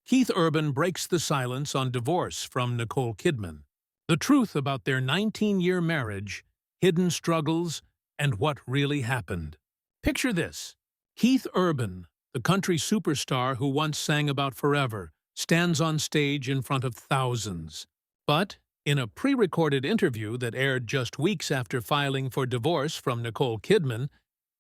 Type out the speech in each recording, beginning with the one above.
Keith Urban breaks the silence on divorce from Nicole Kidman. The truth about their 19-year marriage, hidden struggles, and what really happened. Picture this. Keith Urban, the country superstar who once sang about forever, stands on stage in front of thousands. But, in a pre-recorded interview that aired just weeks after filing for divorce from Nicole Kidman,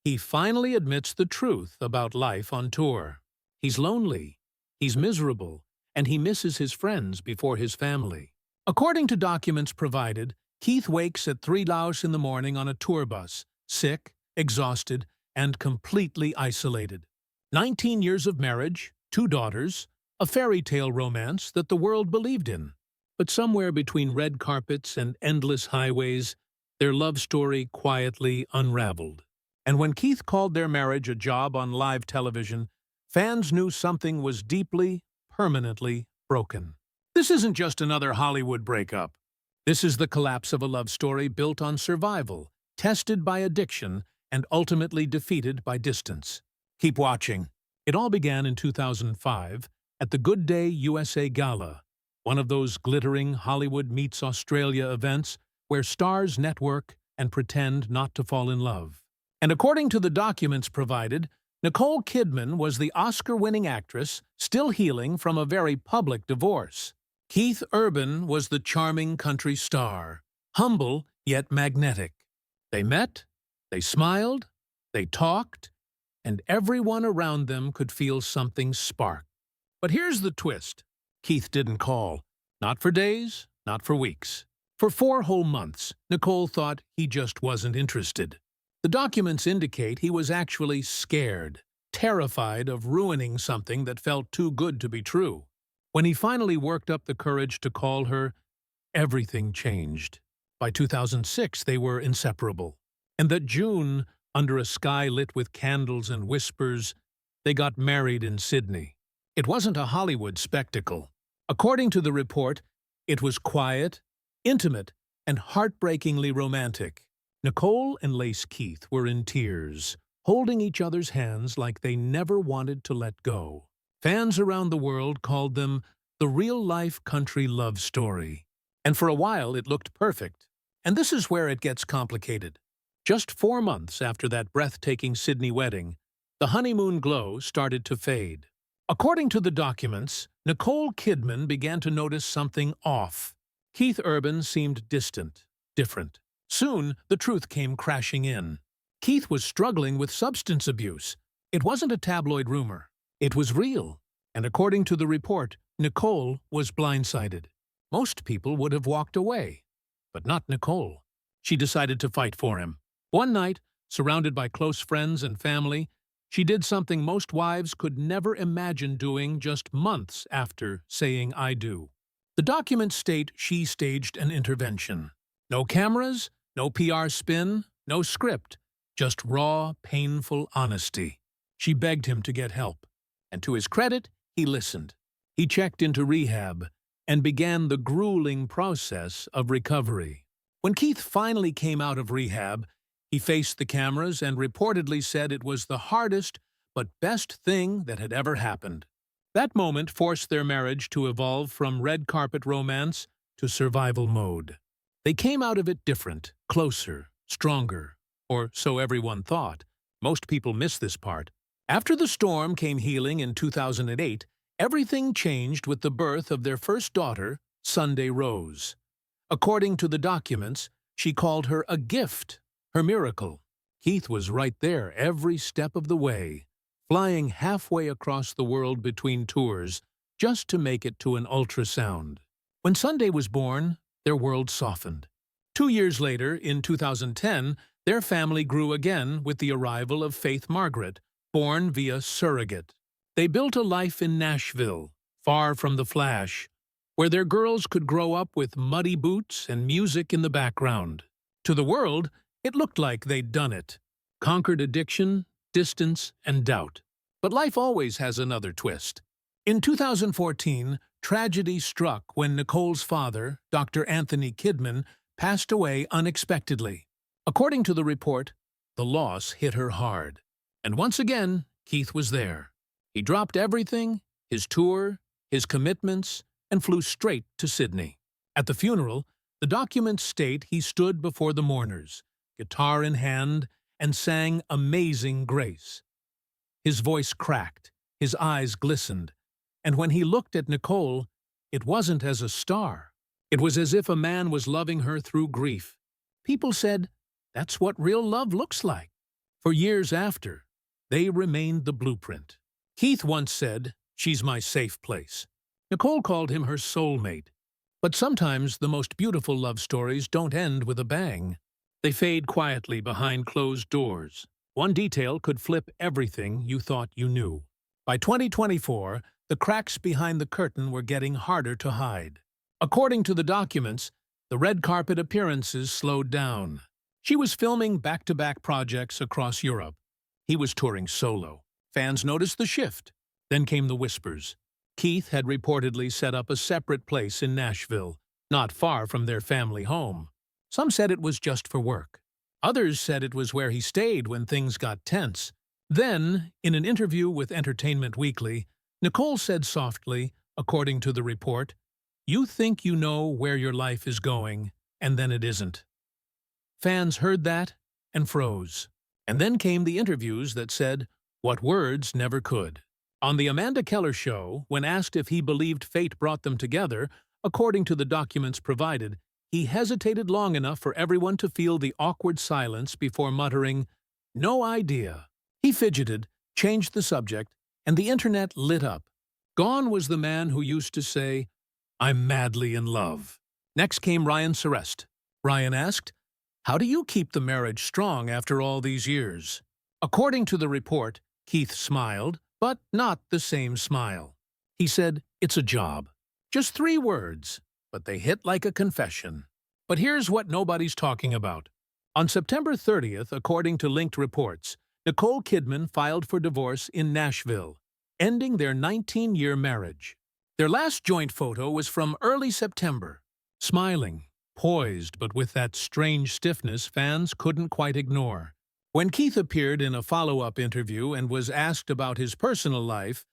he finally admits the truth about life on tour. He's lonely, he's miserable, and he misses his friends before his family. According to documents provided, Keith wakes at 3 in the morning on a tour bus, sick, exhausted, and completely isolated. 19 years of marriage, 2 daughters, a fairy tale romance that the world believed in. But somewhere between red carpets and endless highways, their love story quietly unraveled. And when Keith called their marriage a job on live television, fans knew something was deeply, permanently broken. This isn't just another Hollywood breakup. This is the collapse of a love story built on survival, tested by addiction, and ultimately defeated by distance. Keep watching. It all began in 2005 at the Good Day USA Gala, one of those glittering Hollywood meets Australia events where stars network and pretend not to fall in love. And according to the documents provided, Nicole Kidman was the Oscar-winning actress still healing from a very public divorce. Keith Urban was the charming country star, humble yet magnetic. They met, they smiled, they talked, and everyone around them could feel something spark. But here's the twist. Keith didn't call. Not for days, not for weeks. For 4 whole months, Nicole thought he just wasn't interested. The documents indicate he was actually scared, terrified of ruining something that felt too good to be true. When he finally worked up the courage to call her, everything changed. By 2006, they were inseparable. And that June, under a sky lit with candles and whispers, they got married in Sydney. It wasn't a Hollywood spectacle. According to the report, it was quiet, intimate, and heartbreakingly romantic. Nicole and Lace Keith were in tears, holding each other's hands like they never wanted to let go. Fans around the world called them the real-life country love story. And for a while, it looked perfect. And this is where it gets complicated. Just 4 months after that breathtaking Sydney wedding, the honeymoon glow started to fade. According to the documents, Nicole Kidman began to notice something off. Keith Urban seemed distant, different. Soon, the truth came crashing in. Keith was struggling with substance abuse. It wasn't a tabloid rumor. It was real. And according to the report, Nicole was blindsided. Most people would have walked away. But not Nicole. She decided to fight for him. One night, surrounded by close friends and family, she did something most wives could never imagine doing just months after saying "I do." The documents state she staged an intervention. No cameras, no PR spin, no script, just raw, painful honesty. She begged him to get help. And to his credit, he listened. He checked into rehab and began the grueling process of recovery. When Keith finally came out of rehab, he faced the cameras and reportedly said it was the hardest but best thing that had ever happened. That moment forced their marriage to evolve from red carpet romance to survival mode. They came out of it different, closer, stronger, or so everyone thought. Most people miss this part. After the storm came healing in 2008, everything changed with the birth of their first daughter, Sunday Rose. According to the documents, she called her a gift, her miracle. Keith was right there every step of the way, flying halfway across the world between tours just to make it to an ultrasound. When Sunday was born, their world softened. 2 years later, in 2010, their family grew again with the arrival of Faith Margaret, born via surrogate. They built a life in Nashville, far from the flash, where their girls could grow up with muddy boots and music in the background. To the world, it looked like they'd done it, conquered addiction, distance, and doubt. But life always has another twist. In 2014, tragedy struck when Nicole's father, Dr. Anthony Kidman, passed away unexpectedly. According to the report, the loss hit her hard. And once again, Keith was there. He dropped everything, his tour, his commitments, and flew straight to Sydney. At the funeral, the documents state he stood before the mourners, guitar in hand, and sang Amazing Grace. His voice cracked, his eyes glistened, and when he looked at Nicole, it wasn't as a star. It was as if a man was loving her through grief. People said, that's what real love looks like. For years after, they remained the blueprint. Keith once said, she's my safe place. Nicole called him her soulmate. But sometimes the most beautiful love stories don't end with a bang. They fade quietly behind closed doors. One detail could flip everything you thought you knew. By 2024, the cracks behind the curtain were getting harder to hide. According to the documents, the red carpet appearances slowed down. She was filming back-to-back projects across Europe. He was touring solo. Fans noticed the shift. Then came the whispers. Keith had reportedly set up a separate place in Nashville, not far from their family home. Some said it was just for work. Others said it was where he stayed when things got tense. Then, in an interview with Entertainment Weekly, Nicole said softly, according to the report, "You think you know where your life is going, and then it isn't." Fans heard that and froze. And then came the interviews that said what words never could. On The Amanda Keller Show, when asked if he believed fate brought them together, according to the documents provided, he hesitated long enough for everyone to feel the awkward silence before muttering, "No idea." He fidgeted, changed the subject, and the internet lit up. Gone was the man who used to say, "I'm madly in love." Next came Ryan Seacrest. Ryan asked, "How do you keep the marriage strong after all these years?" According to the report, Keith smiled, but not the same smile. He said, "It's a job." Just 3 words, but they hit like a confession. But here's what nobody's talking about. On September 30th, according to linked reports, Nicole Kidman filed for divorce in Nashville, ending their 19-year marriage. Their last joint photo was from early September. Smiling, poised, but with that strange stiffness fans couldn't quite ignore. When Keith appeared in a follow-up interview and was asked about his personal life,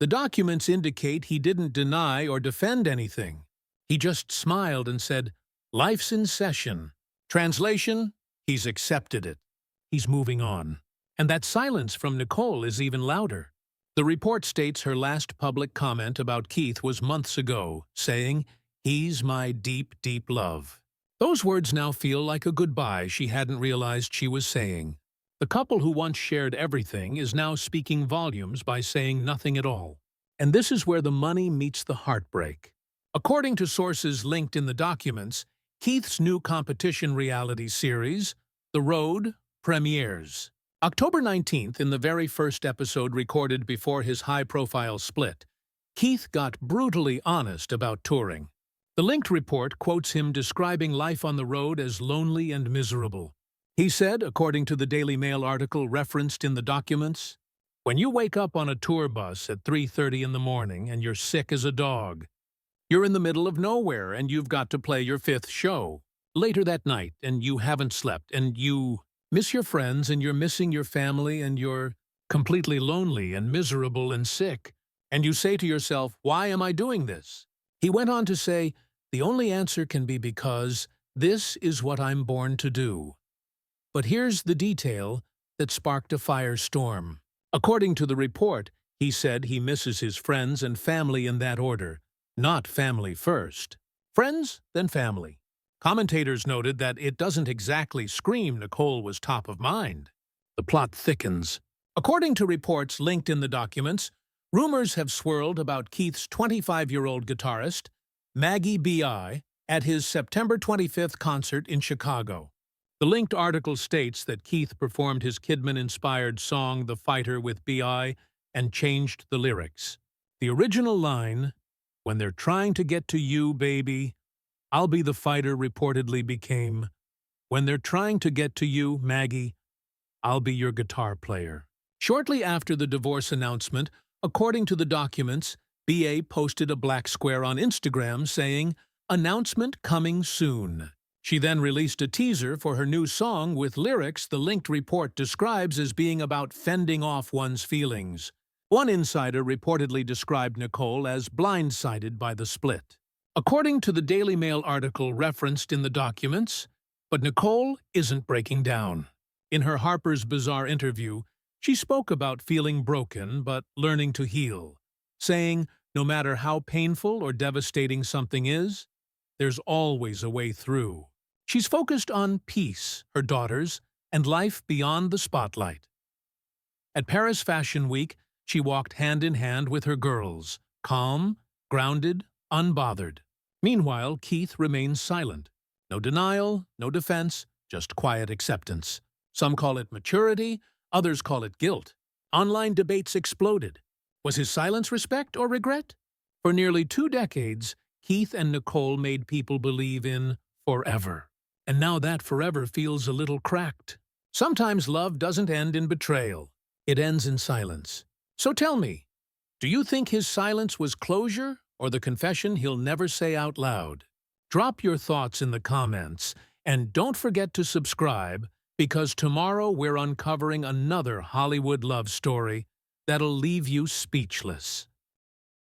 the documents indicate he didn't deny or defend anything. He just smiled and said, "Life's in session." Translation, he's accepted it. He's moving on. And that silence from Nicole is even louder. The report states her last public comment about Keith was months ago, saying, "He's my deep, deep love." Those words now feel like a goodbye she hadn't realized she was saying. The couple who once shared everything is now speaking volumes by saying nothing at all. And this is where the money meets the heartbreak. According to sources linked in the documents, Keith's new competition reality series, The Road, premieres. October 19th, in the very first episode recorded before his high-profile split, Keith got brutally honest about touring. The linked report quotes him describing life on the road as lonely and miserable. He said, according to the Daily Mail article referenced in the documents, "When you wake up on a tour bus at 3:30 in the morning and you're sick as a dog, you're in the middle of nowhere and you've got to play your 5th show. Later that night and you haven't slept and you miss your friends and you're missing your family and you're completely lonely and miserable and sick. And you say to yourself, why am I doing this?" He went on to say, "The only answer can be because this is what I'm born to do." But here's the detail that sparked a firestorm. According to the report, he said he misses his friends and family in that order, not family first. Friends, then family. Commentators noted that it doesn't exactly scream Nicole was top of mind. The plot thickens. According to reports linked in the documents, rumors have swirled about Keith's 25-year-old guitarist, Maggie B.I., at his September 25th concert in Chicago. The linked article states that Keith performed his Kidman-inspired song The Fighter with B.I. and changed the lyrics. The original line, "When they're trying to get to you, baby, I'll be the fighter," reportedly became, "When they're trying to get to you, Maggie, I'll be your guitar player." Shortly after the divorce announcement, according to the documents, B.A. posted a black square on Instagram saying, "Announcement coming soon." She then released a teaser for her new song with lyrics the linked report describes as being about fending off one's feelings. One insider reportedly described Nicole as blindsided by the split. According to the Daily Mail article referenced in the documents, but Nicole isn't breaking down. In her Harper's Bazaar interview, she spoke about feeling broken but learning to heal, saying, no matter how painful or devastating something is, there's always a way through. She's focused on peace, her daughters, and life beyond the spotlight. At Paris Fashion Week, she walked hand in hand with her girls, calm, grounded, unbothered. Meanwhile, Keith remains silent. No denial, no defense, just quiet acceptance. Some call it maturity, others call it guilt. Online debates exploded. Was his silence respect or regret? For nearly 2 decades, Keith and Nicole made people believe in forever. And now that forever feels a little cracked. Sometimes love doesn't end in betrayal. It ends in silence. So tell me, do you think his silence was closure or the confession he'll never say out loud? Drop your thoughts in the comments, and don't forget to subscribe, because tomorrow we're uncovering another Hollywood love story that'll leave you speechless.